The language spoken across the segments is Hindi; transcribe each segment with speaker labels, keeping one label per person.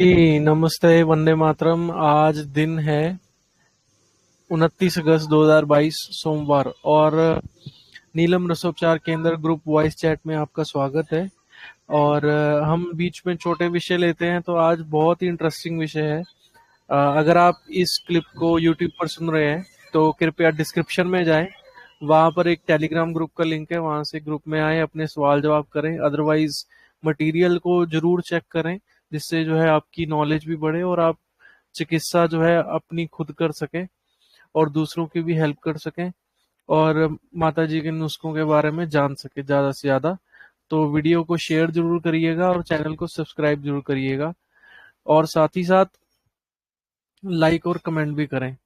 Speaker 1: जी, नमस्ते, वंदे मातरम। आज दिन है 29 अगस्त 2022 सोमवार और नीलम रसोपचार केंद्र ग्रुप वॉइस चैट में आपका स्वागत है। और हम बीच में छोटे विषय लेते हैं, तो आज बहुत ही इंटरेस्टिंग विषय है। अगर आप इस क्लिप को यूट्यूब पर सुन रहे हैं तो कृपया डिस्क्रिप्शन में जाएं। वहां पर एक टेलीग्राम ग्रुप का लिंक है, वहां से ग्रुप में आए, अपने सवाल जवाब करें। अदरवाइज मटेरियल को जरूर चेक करें, जिससे जो है आपकी नॉलेज भी बढ़े और आप चिकित्सा जो है अपनी खुद कर सकें और दूसरों की भी हेल्प कर सकें और माता जी के नुस्खों के बारे में जान सके ज़्यादा से ज़्यादा। तो वीडियो को शेयर जरूर करिएगा और चैनल को सब्सक्राइब जरूर करिएगा और साथ ही साथ लाइक और कमेंट भी करें।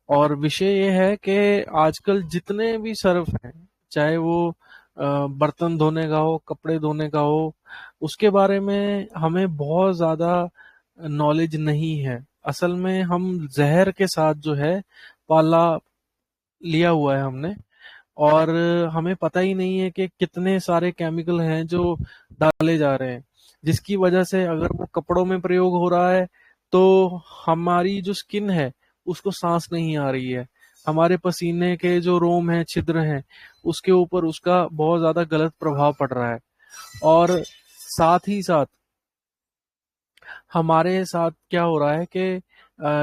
Speaker 1: और विषय ये है कि आजकल जितने भी सर्फ हैं, चाहे वो बर्तन धोने का हो, कपड़े धोने का हो, उसके बारे में हमें बहुत ज़्यादा नॉलेज नहीं है। असल में हम जहर के साथ जो है पाला लिया हुआ है हमने, और हमें पता ही नहीं है कि कितने सारे केमिकल हैं जो डाले जा रहे हैं, जिसकी वजह से अगर वो कपड़ों में प्रयोग हो रहा है तो हमारी जो स्किन है उसको सांस नहीं आ रही है। हमारे पसीने के जो रोम हैं, छिद्र हैं, उसके ऊपर उसका बहुत ज्यादा गलत प्रभाव पड़ रहा है। और साथ ही साथ हमारे साथ क्या हो रहा है कि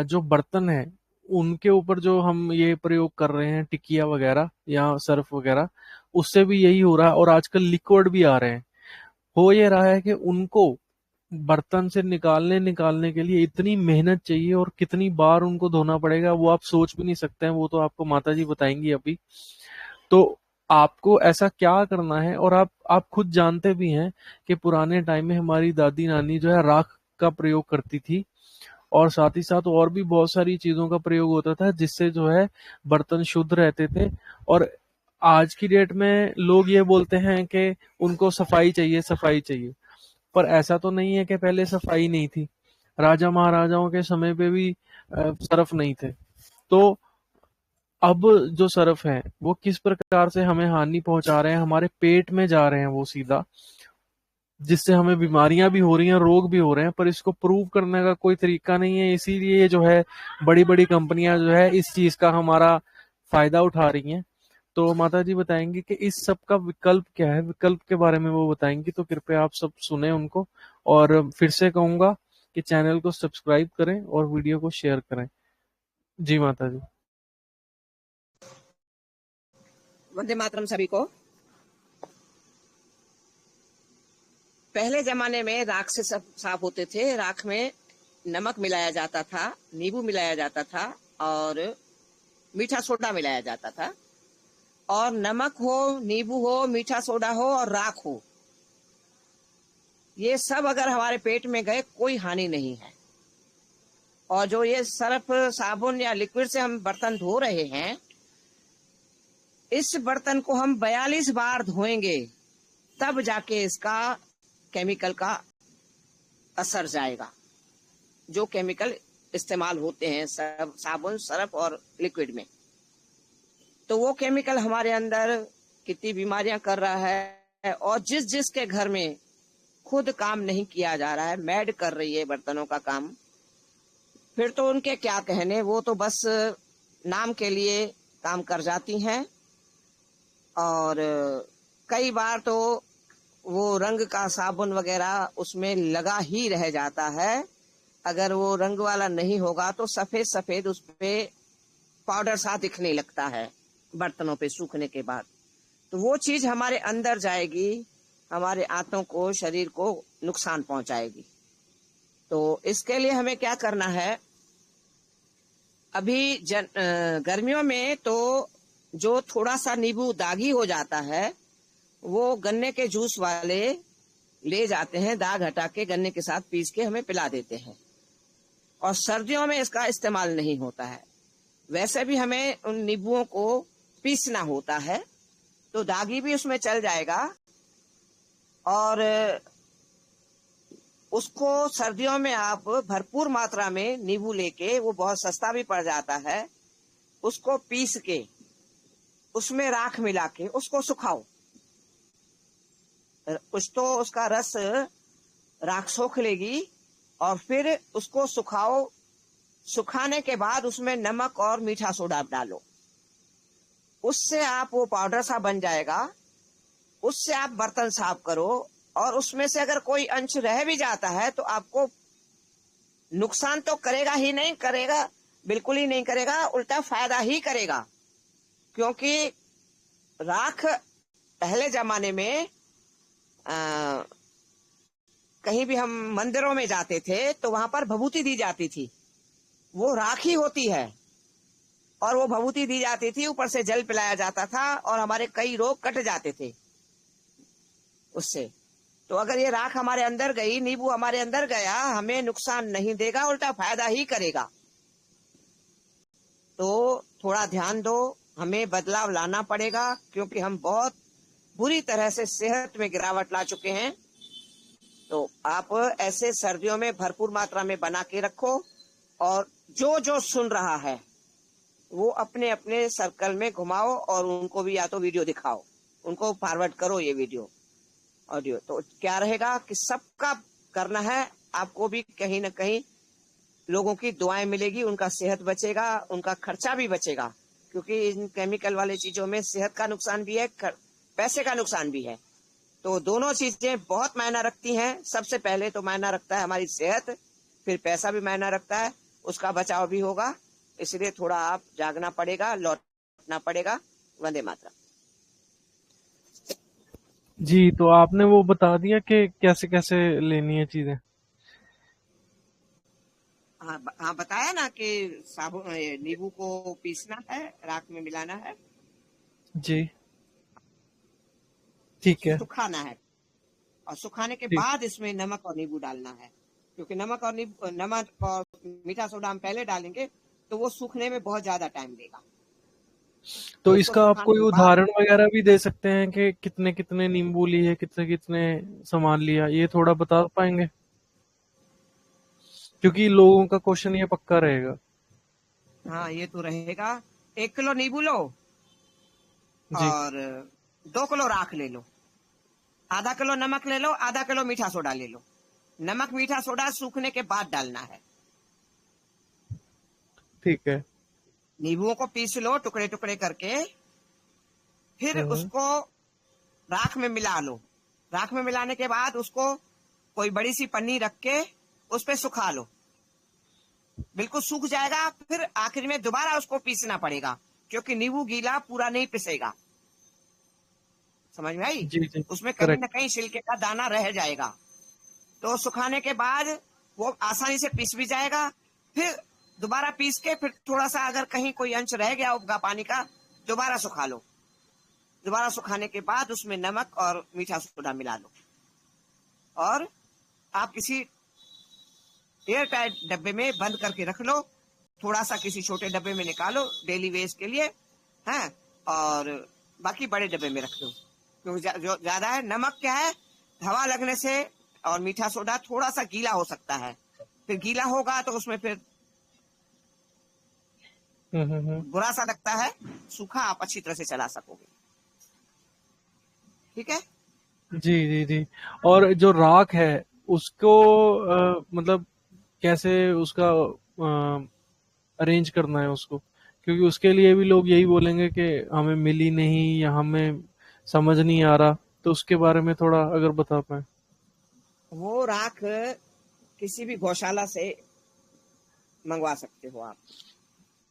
Speaker 1: जो बर्तन है उनके ऊपर जो हम ये प्रयोग कर रहे हैं, टिकिया वगैरह या सर्फ वगैरह, उससे भी यही हो रहा है। और आजकल लिक्विड भी आ रहे हैं। हो ये रहा है कि उनको बर्तन से निकालने निकालने के लिए इतनी मेहनत चाहिए और कितनी बार उनको धोना पड़ेगा वो आप सोच भी नहीं सकते हैं। वो तो आपको माता जी बताएंगी अभी। तो आपको ऐसा क्या करना है, और आप खुद जानते भी हैं कि पुराने टाइम में हमारी दादी नानी जो है राख का प्रयोग करती थी, और साथ ही साथ और भी बहुत सारी चीजों का प्रयोग होता था जिससे जो है बर्तन शुद्ध रहते थे। और आज की डेट में लोग ये बोलते हैं कि उनको सफाई चाहिए, सफाई चाहिए। पर ऐसा तो नहीं है कि पहले सफाई नहीं थी। राजा महाराजाओं के समय पे भी सरफ नहीं थे। तो अब जो सरफ है वो किस प्रकार से हमें हानि पहुंचा रहे हैं, हमारे पेट में जा रहे हैं वो सीधा, जिससे हमें बीमारियां भी हो रही हैं, रोग भी हो रहे हैं, पर इसको प्रूव करने का कोई तरीका नहीं है। इसीलिए जो है बड़ी बड़ी कंपनियां जो है इस चीज का हमारा फायदा उठा रही हैं। तो माता जी बताएंगे कि इस सब का विकल्प क्या है, विकल्प के बारे में वो बताएंगी। तो कृपया आप सब सुने उनको। और फिर से कहूंगा कि चैनल को सब्सक्राइब करें और वीडियो को शेयर करें। जी माता जी।
Speaker 2: वंदे मातरम सभी को। पहले जमाने में राख से सब साफ होते थे। राख में नमक मिलाया जाता था, नींबू मिलाया जाता था और मीठा सोडा मिलाया जाता था। और नमक हो, नींबू हो, मीठा सोडा हो और राख हो, ये सब अगर हमारे पेट में गए कोई हानि नहीं है। और जो ये सर्फ, साबुन या लिक्विड से हम बर्तन धो रहे हैं, इस बर्तन को हम 42 बार धोएंगे तब जाके इसका केमिकल का असर जाएगा। जो केमिकल इस्तेमाल होते हैं सब साबुन, सर्फ और लिक्विड में, तो वो केमिकल हमारे अंदर कितनी बीमारियां कर रहा है। और जिस जिस के घर में खुद काम नहीं किया जा रहा है, मैड कर रही है बर्तनों का काम, फिर तो उनके क्या कहने, वो तो बस नाम के लिए काम कर जाती हैं। और कई बार तो वो रंग का साबुन वगैरह उसमें लगा ही रह जाता है। अगर वो रंग वाला नहीं होगा तो सफेद सफेद उस पे पाउडर सा दिखने लगता है बर्तनों पे सूखने के बाद। तो वो चीज हमारे अंदर जाएगी, हमारे आंतों को, शरीर को नुकसान पहुंचाएगी। तो इसके लिए हमें क्या करना है, अभी गर्मियों में तो जो थोड़ा सा नींबू दागी हो जाता है वो गन्ने के जूस वाले ले जाते हैं, दाग हटा के गन्ने के साथ पीस के हमें पिला देते हैं। और सर्दियों में इसका इस्तेमाल नहीं होता है। वैसे भी हमें उन नींबुओं को पीसना होता है तो दागी भी उसमें चल जाएगा। और उसको सर्दियों में आप भरपूर मात्रा में नींबू लेके, वो बहुत सस्ता भी पड़ जाता है, उसको पीस के उसमें राख मिला के उसको सुखाओ। कुछ तो उसका रस राख सोख लेगी और फिर उसको सुखाओ। सुखाने के बाद उसमें नमक और मीठा सोडा डालो, उससे आप वो पाउडर सा बन जाएगा। उससे आप बर्तन साफ करो, और उसमें से अगर कोई अंश रह भी जाता है तो आपको नुकसान तो करेगा ही नहीं, करेगा बिल्कुल ही नहीं करेगा, उल्टा फायदा ही करेगा। क्योंकि राख पहले जमाने में कहीं भी हम मंदिरों में जाते थे तो वहां पर भभूति दी जाती थी, वो राख ही होती है। और वो भभूति दी जाती थी, ऊपर से जल पिलाया जाता था, और हमारे कई रोग कट जाते थे उससे। तो अगर ये राख हमारे अंदर गई, नींबू हमारे अंदर गया, हमें नुकसान नहीं देगा, उल्टा फायदा ही करेगा। तो थोड़ा ध्यान दो, हमें बदलाव लाना पड़ेगा, क्योंकि हम बहुत बुरी तरह से सेहत में गिरावट ला चुके हैं। तो आप ऐसे सर्दियों में भरपूर मात्रा में बना के रखो, और जो जो सुन रहा है वो अपने अपने सर्कल में घुमाओ, और उनको भी या तो वीडियो दिखाओ, उनको फॉरवर्ड करो ये वीडियो ऑडियो। तो क्या रहेगा कि सबका करना है, आपको भी कहीं ना कहीं लोगों की दुआएं मिलेगी, उनका सेहत बचेगा, उनका खर्चा भी बचेगा। क्योंकि इन केमिकल वाले चीजों में सेहत का नुकसान भी है, पैसे का नुकसान भी है। तो दोनों चीजें बहुत मायना रखती हैं। सबसे पहले तो मायना रखता है हमारी सेहत, फिर पैसा भी मायना रखता है, उसका बचाव भी होगा। इसलिए थोड़ा आप जागना पड़ेगा, लौटना पड़ेगा। वंदे मातरम।
Speaker 1: जी, तो आपने वो बता दिया कि कैसे कैसे लेनी है चीजें।
Speaker 2: हाँ हाँ, बताया ना कि साबुन नींबू को पीसना है, राख में मिलाना है,
Speaker 1: जी, ठीक है।
Speaker 2: सुखाना है, और सुखाने के
Speaker 1: ठीक।
Speaker 2: बाद इसमें नमक और नींबू डालना है। क्योंकि नमक और मीठा सोडा हम पहले डालेंगे तो वो सूखने में बहुत ज्यादा टाइम लेगा।
Speaker 1: तो
Speaker 2: तो इसको
Speaker 1: इसका आप
Speaker 2: सुखाने
Speaker 1: कोई
Speaker 2: के बाद,
Speaker 1: उदाहरण वगैरह भी दे सकते हैं कि कितने कितने नींबू लिए, कितने कितने सामान लिया, ये थोड़ा बता पाएंगे? क्योंकि लोगों का क्वेश्चन ये पक्का रहेगा।
Speaker 2: हाँ ये तो रहेगा। 1 किलो नींबू लो,
Speaker 1: जी।
Speaker 2: और 2 किलो राख ले लो, आधा किलो नमक ले लो, आधा किलो मीठा सोडा ले लो। नमक मीठा सोडा सूखने के बाद डालना है।
Speaker 1: ठीक है।
Speaker 2: नींबुओं को पीस लो टुकड़े टुकड़े करके, फिर
Speaker 1: हम्म।
Speaker 2: उसको राख में मिला लो। राख में मिलाने के बाद उसको कोई बड़ी सी पन्नी रख के उस पे सुखा लो, बिल्कुल सूख जाएगा। फिर आखिर में दोबारा उसको पीसना पड़ेगा, क्योंकि नींबू गीला पूरा नहीं पिसेगा। समझ में आई?
Speaker 1: जी जी।
Speaker 2: उसमें कहीं ना
Speaker 1: करेक्ट।
Speaker 2: कहीं छिलके का दाना रह जाएगा। तो सुखाने के बाद वो आसानी से पीस भी जाएगा। फिर दोबारा पीस के, फिर थोड़ा सा अगर कहीं कोई अंश रह गया होगा पानी का, दोबारा सुखा लो। दोबारा सुखाने के बाद उसमें नमक और मीठा सोडा मिला लो, और आप किसी एयर टाइट डब्बे में बंद करके रख लो। थोड़ा सा किसी छोटे डब्बे में निकालो डेली वेस्ट के लिए, हैं, और बाकी बड़े डब्बे में रख दो। क्योंकि जो ज्यादा है, नमक क्या है, हवा लगने से, और मीठा सोडा थोड़ा सा गीला हो सकता है। फिर गीला होगा तो उसमें फिर
Speaker 1: हम्म।
Speaker 2: बुरा सा लगता है। सूखा आप अच्छी तरह से चला सकोगे। ठीक है।
Speaker 1: जी जी जी। और जो राख है उसको मतलब कैसे उसका अरेंज करना है उसको? क्योंकि उसके लिए भी लोग यही बोलेंगे कि हमें मिली नहीं या हमें समझ नहीं आ रहा, तो उसके बारे में थोड़ा अगर बता पाए।
Speaker 2: वो राख किसी भी गौशाला से मंगवा सकते हो आप,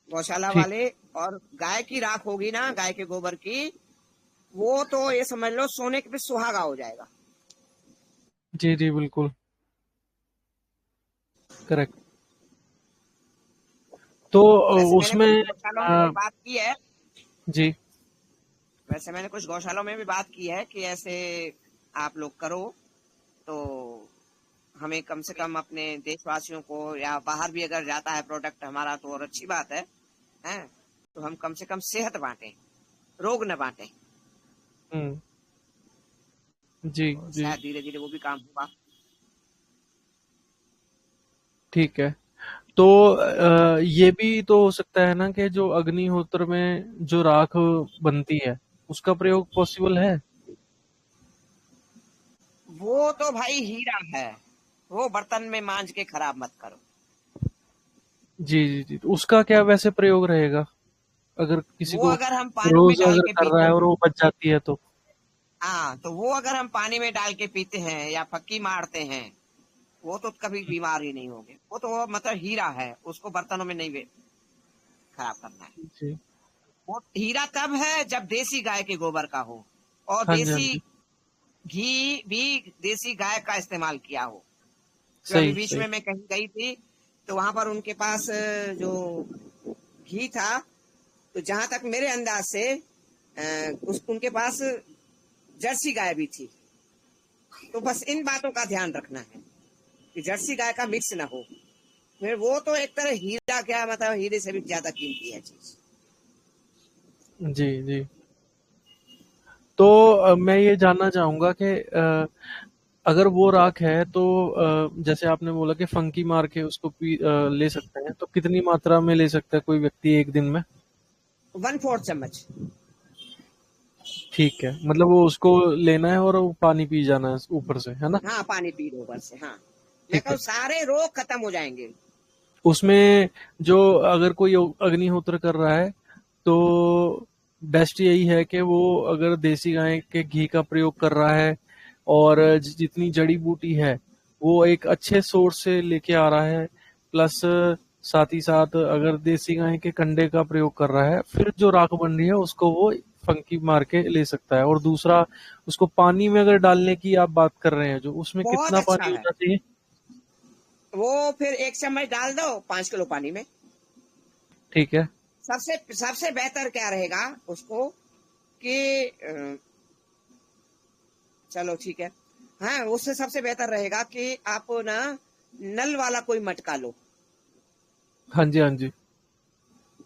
Speaker 2: गौशाला
Speaker 1: ठीक।
Speaker 2: वाले। और गाय की राख होगी ना, गाय के गोबर की, वो तो ये समझ लो सोने के पे सुहागा हो जाएगा।
Speaker 1: जी जी बिल्कुल। करेक्ट। तो
Speaker 2: वैसे मैंने कुछ
Speaker 1: उसमें
Speaker 2: गौशालों में भी
Speaker 1: अ,
Speaker 2: बात की है।
Speaker 1: जी।
Speaker 2: वैसे मैंने कुछ गौशालों में भी बात की है कि ऐसे आप लोग करो, तो हमें कम से कम अपने देशवासियों को, या बाहर भी अगर जाता है प्रोडक्ट हमारा तो और अच्छी बात है। तो हम कम से कम सेहत बांटें, रोग न बांटें।
Speaker 1: हम्म। जी
Speaker 2: तो
Speaker 1: जी।
Speaker 2: शायद धीरे धीरे वो भी काम होगा।
Speaker 1: ठीक है। तो ये भी तो हो सकता है ना कि जो अग्निहोत्र में जो राख बनती है उसका प्रयोग पॉसिबल है?
Speaker 2: वो तो भाई हीरा है, वो बर्तन में मांज के खराब मत करो।
Speaker 1: जी जी जी। तो उसका क्या वैसे प्रयोग रहेगा, अगर किसी
Speaker 2: वो
Speaker 1: को
Speaker 2: अगर हम पानी में
Speaker 1: रोज
Speaker 2: डाल
Speaker 1: अगर
Speaker 2: के
Speaker 1: कर रहा
Speaker 2: पीते
Speaker 1: है और
Speaker 2: हैं,
Speaker 1: वो बच जाती है तो?
Speaker 2: हाँ, तो वो अगर हम पानी में डाल के पीते हैं या फक्की मारते हैं, वो तो कभी बीमार ही नहीं होंगे। वो तो वो मतलब हीरा है, उसको बर्तनों में नहीं खराब करना है।
Speaker 1: जी।
Speaker 2: वो हीरा तब है जब देसी गाय के गोबर का हो, और
Speaker 1: हाँ जी हाँ
Speaker 2: देसी
Speaker 1: जी।
Speaker 2: घी भी देसी गाय का इस्तेमाल किया हो। जो अभी
Speaker 1: सही
Speaker 2: बीच
Speaker 1: सही।
Speaker 2: में मैं कहीं गई थी, तो वहां पर उनके पास जो घी था, तो जहां तक मेरे अंदाज से उनके पास जर्सी गाय भी थी। तो बस इन बातों का ध्यान रखना है कि जर्सी गाय का मिक्स ना हो। फिर वो तो एक तरह हीरा, क्या मतलब हीरे से भी ज्यादा कीमती है चीज।
Speaker 1: जी जी। तो मैं ये जानना चाहूंगा कि अगर वो राख है तो जैसे आपने बोला कि फंकी मार के उसको ले सकते हैं, तो कितनी मात्रा में ले सकता है कोई व्यक्ति एक दिन में?
Speaker 2: 1/4 चम्मच।
Speaker 1: ठीक है, मतलब वो उसको लेना है और वो पानी पी जाना है ऊपर से, है ना?
Speaker 2: हाँ, पानी पी लो ऊपर से, हाँ। मैं
Speaker 1: ठीक
Speaker 2: कहूँ
Speaker 1: है।
Speaker 2: सारे रोग खत्म हो जाएंगे।
Speaker 1: उसमें जो अगर कोई अग्निहोत्र कर रहा है तो बेस्ट यही है कि वो अगर देसी गाय के घी का प्रयोग कर रहा है और जितनी जड़ी बूटी है वो एक अच्छे सोर्स से लेके आ रहा है, प्लस साथ ही साथ अगर देसी गाय के कंडे का प्रयोग कर रहा है, फिर जो राख बन रही है उसको वो फंकी मार के ले सकता है। और दूसरा, उसको पानी में अगर डालने की आप बात कर रहे हैं, जो उसमें
Speaker 2: बहुत
Speaker 1: कितना
Speaker 2: अच्छा
Speaker 1: पानी
Speaker 2: है।
Speaker 1: होना चाहिए?
Speaker 2: वो फिर 1 चम्मच डाल दो 5 किलो पानी में।
Speaker 1: ठीक है।
Speaker 2: सबसे सबसे बेहतर क्या रहेगा उसको कि चलो ठीक है, हाँ, उससे सबसे बेहतर रहेगा कि आप ना नल वाला कोई मटका लो,
Speaker 1: हाँ जी हाँ जी।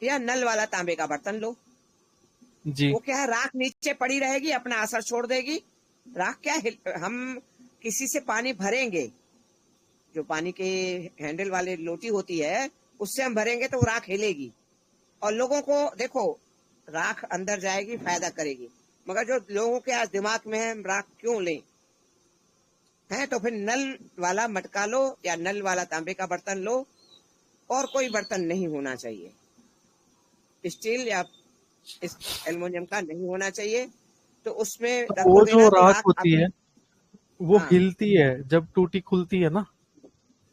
Speaker 2: या नल वाला तांबे का बर्तन लो।
Speaker 1: जी
Speaker 2: वो क्या है, राख नीचे पड़ी रहेगी, अपना असर छोड़ देगी। राख क्या हम किसी से पानी भरेंगे, जो पानी के हैंडल वाले लोटी होती है, उससे हम भरेंगे तो वो राख हिलेगी। और लोगों को देखो, राख अंदर जाएगी, फायदा करेगी। मगर जो लोगों के आज दिमाग में है, हम राख क्यों लें, है तो फिर नल वाला मटका लो या नल वाला तांबे का बर्तन लो। और कोई बर्तन नहीं होना चाहिए, स्टील या इस एल्युमिनियम का नहीं होना चाहिए। तो उसमें
Speaker 1: तो वो
Speaker 2: रखोगे
Speaker 1: जो
Speaker 2: ना तो
Speaker 1: राख
Speaker 2: राख
Speaker 1: होती
Speaker 2: अपने,
Speaker 1: है वो
Speaker 2: हाँ,
Speaker 1: हिलती है जब टूटी खुलती है ना,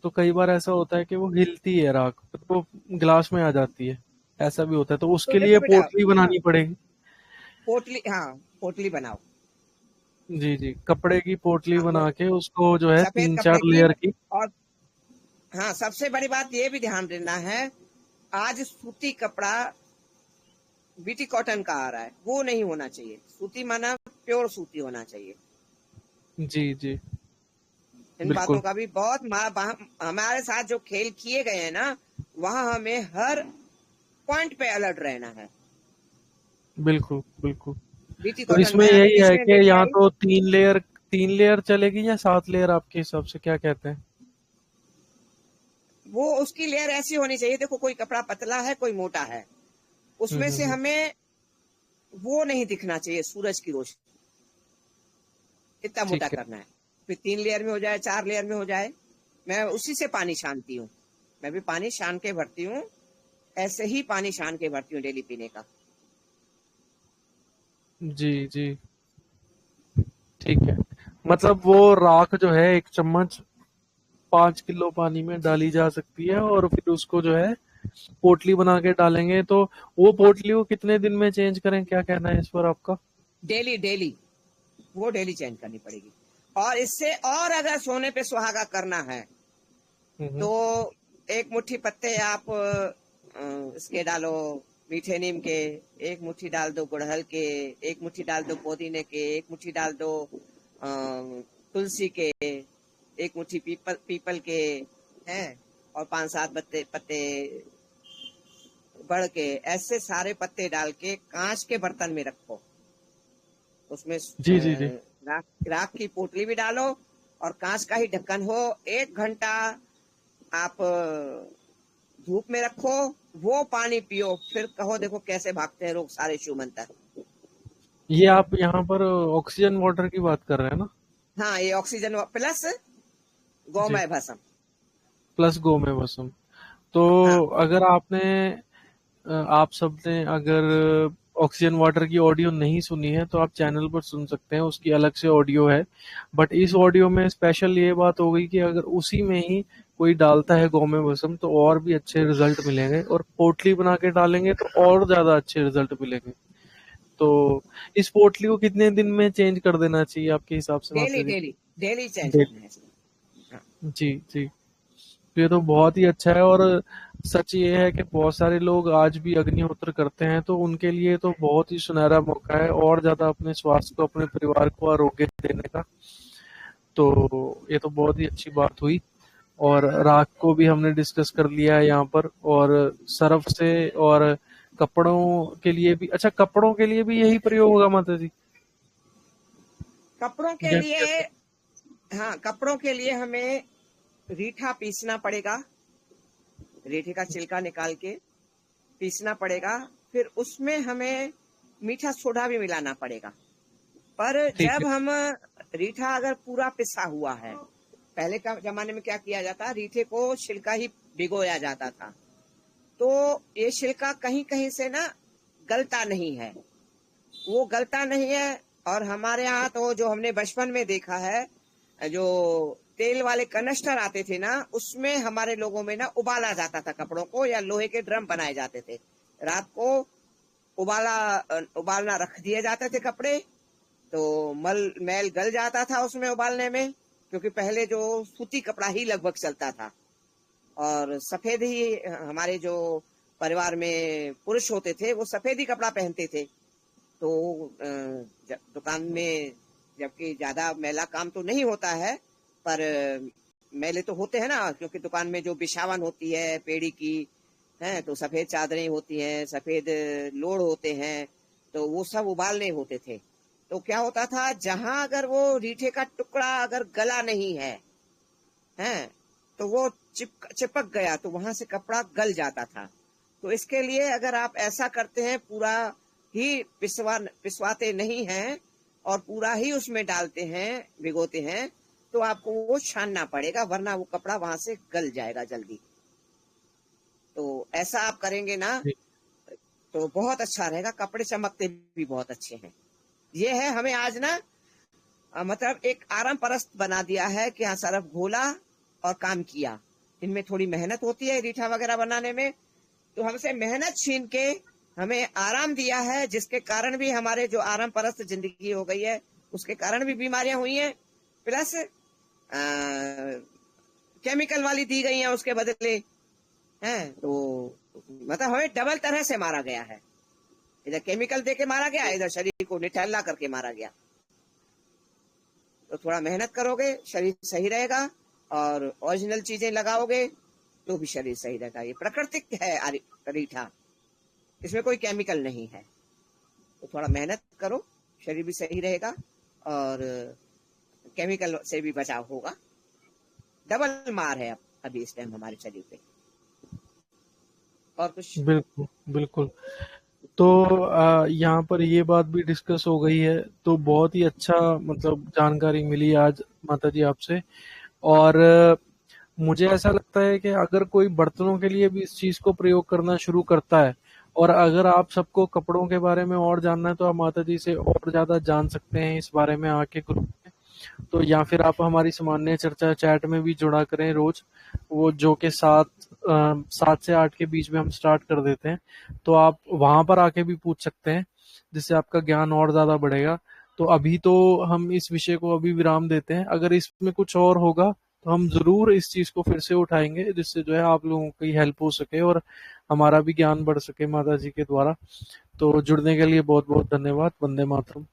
Speaker 1: तो कई बार ऐसा होता है कि वो हिलती है राख, तो वो ग्लास में आ जाती है, ऐसा भी होता है, तो
Speaker 2: तो
Speaker 1: उसके लिए
Speaker 2: देखो बेटा,
Speaker 1: पोटली
Speaker 2: हाँ,
Speaker 1: बनानी पड़ेगी।
Speaker 2: पोटली, हाँ, पोटली बनाओ।
Speaker 1: जी जी, कपड़े की पोटली
Speaker 2: हाँ,
Speaker 1: बना के उसको जो है
Speaker 2: सफेद
Speaker 1: तीन चार
Speaker 2: कपड़े की।
Speaker 1: लेयर की।
Speaker 2: और हाँ, सबसे बड़ी बात ये भी ध्यान देना है, आज सूती कपड़ा बीटी कॉटन का आ रहा है, वो नहीं होना चाहिए। सूती माना प्योर सूती होना चाहिए।
Speaker 1: जी जी।
Speaker 2: इन बातों
Speaker 1: बिल्कुल
Speaker 2: का भी बहुत हमारे साथ जो खेल किए गए हैं ना, वहां हमें हर पॉइंट पे अलर्ट रहना है।
Speaker 1: बिल्कुल बिल्कुल।
Speaker 2: बीटी
Speaker 1: तो
Speaker 2: कॉटन
Speaker 1: इसमें
Speaker 2: मैं अभी
Speaker 1: यही
Speaker 2: बीच
Speaker 1: है
Speaker 2: में
Speaker 1: कि
Speaker 2: लेके
Speaker 1: यहाँ
Speaker 2: आई।
Speaker 1: तो 3 लेयर, 3 लेयर चलेगी या 7 लेयर, आपके हिसाब से क्या कहते हैं?
Speaker 2: वो उसकी लेयर ऐसी होनी चाहिए, देखो कोई कपड़ा पतला है कोई मोटा है, उसमें से
Speaker 1: हम्म।
Speaker 2: हमें वो नहीं दिखना चाहिए, सूरज की रोशनी। इतना मोटा
Speaker 1: ठीक है।
Speaker 2: करना है, फिर 3 लेयर में हो जाए, 4 लेयर में हो जाए। मैं उसी से पानी छानती हूँ। मैं भी पानी छान के भरती हूँ, ऐसे ही पानी छान के भरती हूँ डेली पीने का।
Speaker 1: जी जी। ठीक है, मतलब वो राख जो है 1 चम्मच 5 किलो पानी में डाली जा सकती है, और फिर उसको जो है पोटली बना के डालेंगे तो वो पोटली को कितने दिन में चेंज करें, क्या कहना है इस पर आपका?
Speaker 2: डेली डेली, वो डेली चेंज करनी पड़ेगी। और इससे और अगर सोने पे सुहागा करना है,
Speaker 1: हम्म।
Speaker 2: तो एक मुट्ठी पत्ते आप इसके डालो, मीठे नीम के। एक मुट्ठी डाल दो गुड़हल के। एक मुट्ठी डाल दो पुदीने के। एक मुट्ठी डाल दो तुलसी के। एक मुट्ठी पीपल पीपल के हैं। और 5-7 पत्ते पत्ते बढ़ के, ऐसे सारे पत्ते डाल के कांच के बर्तन में रखो। उसमें
Speaker 1: जी जी जी।
Speaker 2: राख राख की पोटली भी डालो, और कांच का ही ढक्कन हो। 1 घंटा आप धूप में रखो, वो पानी पियो, फिर कहो देखो कैसे भागते हैं रोग सारे छूमंतर।
Speaker 1: ये आप यहाँ पर ऑक्सीजन वाटर की बात कर रहे हैं ना?
Speaker 2: हाँ, ये ऑक्सीजन प्लस
Speaker 1: जी,
Speaker 2: गौमय भस्म।
Speaker 1: प्लस गोमेव असम। तो
Speaker 2: हाँ
Speaker 1: अगर आपने आप सबने अगर ऑक्सीजन वाटर की ऑडियो नहीं सुनी है तो आप चैनल पर सुन सकते हैं, उसकी अलग से ऑडियो है। बट इस ऑडियो में स्पेशल ये बात हो गई कि अगर उसी में ही कोई डालता है गौमे भस्म तो और भी अच्छे रिजल्ट मिलेंगे, और पोटली बना के डालेंगे तो और ज्यादा अच्छे रिजल्ट मिलेंगे। तो इस पोटली को कितने दिन में चेंज कर देना चाहिए आपके हिसाब से
Speaker 2: डेली
Speaker 1: माता जी?
Speaker 2: Daily daily change
Speaker 1: daily.
Speaker 2: करना है इसमें। हाँ,
Speaker 1: जी जी। तो ये तो बहुत ही अच्छा है। और सच ये है कि बहुत सारे लोग आज भी अग्निहोत्र करते हैं, तो उनके लिए तो बहुत ही सुनहरा मौका है और ज्यादा अपने स्वास्थ्य को, अपने परिवार को आरोग्य देने का। तो ये तो बहुत ही अच्छी बात हुई। और राख को भी हमने डिस्कस कर लिया है यहाँ पर, और सर्फ से, और कपड़ों के लिए भी। अच्छा, कपड़ों के लिए भी यही प्रयोग होगा माता जी?
Speaker 2: कपड़ों के
Speaker 1: या
Speaker 2: लिए।
Speaker 1: कैसे?
Speaker 2: हाँ, कपड़ों के लिए हमें रीठा पीसना पड़ेगा। रीठे का छिलका निकाल के पीसना पड़ेगा। फिर उसमें हमें मीठा सोडा भी मिलाना पड़ेगा। पर
Speaker 1: ठीक है।
Speaker 2: जब हम रीठा अगर पूरा पिसा हुआ है, पहले का जमाने में क्या किया जाता, रीठे को छिलका ही भिगोया जाता था। तो ये छिलका कहीं कहीं से ना गलता नहीं है, वो गलता नहीं है। और हमारे यहाँ तो जो हमने बचपन में देखा है, जो तेल वाले कनस्टर आते थे ना, उसमें हमारे लोगों में ना उबाला जाता था कपड़ों को, या लोहे के ड्रम बनाए जाते थे। रात को उबालना रख दिए जाते थे कपड़े, तो मैल गल जाता था उसमें उबालने में, क्योंकि पहले जो सूती कपड़ा ही लगभग चलता था। और सफेद ही हमारे जो परिवार में पुरुष होते थे वो सफेद ही कपड़ा पहनते थे। तो दुकान में जबकि ज्यादा मैला काम तो नहीं होता है, पर मैले तो होते हैं ना, क्योंकि दुकान में जो बिछावन होती है पेड़ी की है, तो सफेद चादरें होती हैं, सफेद लोड होते हैं, तो वो सब उबालने होते थे। तो क्या होता था, जहां अगर वो रीठे का टुकड़ा अगर गला नहीं है, हैं, तो वो चिपक गया तो वहां से कपड़ा गल जाता था। तो इसके लिए अगर आप ऐसा करते हैं, पूरा ही पिसवाते नहीं हैं और पूरा ही उसमें डालते हैं, भिगोते हैं, तो आपको वो छानना पड़ेगा, वरना वो कपड़ा वहां से गल जाएगा जल्दी। तो ऐसा आप करेंगे ना
Speaker 1: जी।
Speaker 2: तो बहुत अच्छा रहेगा, कपड़े चमकते भी बहुत अच्छे हैं। ये है, हमें आज ना मतलब एक आराम परस्त बना दिया है कि हाँ सरफ घोला और काम किया। इनमें थोड़ी मेहनत होती है रीठा वगैरह बनाने में, तो हमसे मेहनत छीन के हमें आराम दिया है, जिसके कारण भी हमारे जो आराम परस्त जिंदगी हो गई है, उसके कारण भी बीमारियां हुई हैं। प्लस केमिकल वाली दी गई हैं उसके बदले, हैं, तो मतलब हमें डबल तरह से मारा गया है। इधर केमिकल दे के मारा गया, इधर शरीर को निठल्ला करके मारा गया। तो थोड़ा मेहनत करोगे शरीर सही रहेगा, और ओरिजिनल चीजें लगाओगे तो भी शरीर सही रहेगा। ये प्राकृतिक है रीठा, इसमें कोई केमिकल नहीं है। तो थोड़ा मेहनत करो, शरीर भी सही रहेगा और केमिकल से भी बचाव होगा। डबल मार है अब अभी इस टाइम हमारे शरीर पे। और कुछ?
Speaker 1: बिल्कुल बिल्कुल। तो यहाँ पर ये बात भी डिस्कस हो गई है, तो बहुत ही अच्छा मतलब जानकारी मिली आज माता जी आपसे। और मुझे ऐसा लगता है कि अगर कोई बर्तनों के लिए भी इस चीज को प्रयोग करना शुरू करता है, और अगर आप सबको कपड़ों के बारे में और जानना है तो आप माता जी से और ज्यादा जान सकते हैं इस बारे में आके ग्रुप में। तो या फिर आप हमारी सामान्य चर्चा चैट में भी जुड़ा करें रोज, वो जो कि 7 से 8 के बीच में हम स्टार्ट कर देते हैं। तो आप वहां पर आके भी पूछ सकते हैं, जिससे आपका ज्ञान और ज्यादा बढ़ेगा। तो अभी तो हम इस विषय को अभी विराम देते हैं, अगर इसमें कुछ और होगा तो हम जरूर इस चीज को फिर से उठाएंगे, जिससे जो है आप लोगों की हेल्प हो सके और हमारा भी ज्ञान बढ़ सके माता जी के द्वारा। तो जुड़ने के लिए बहुत बहुत धन्यवाद। वंदे मातरम।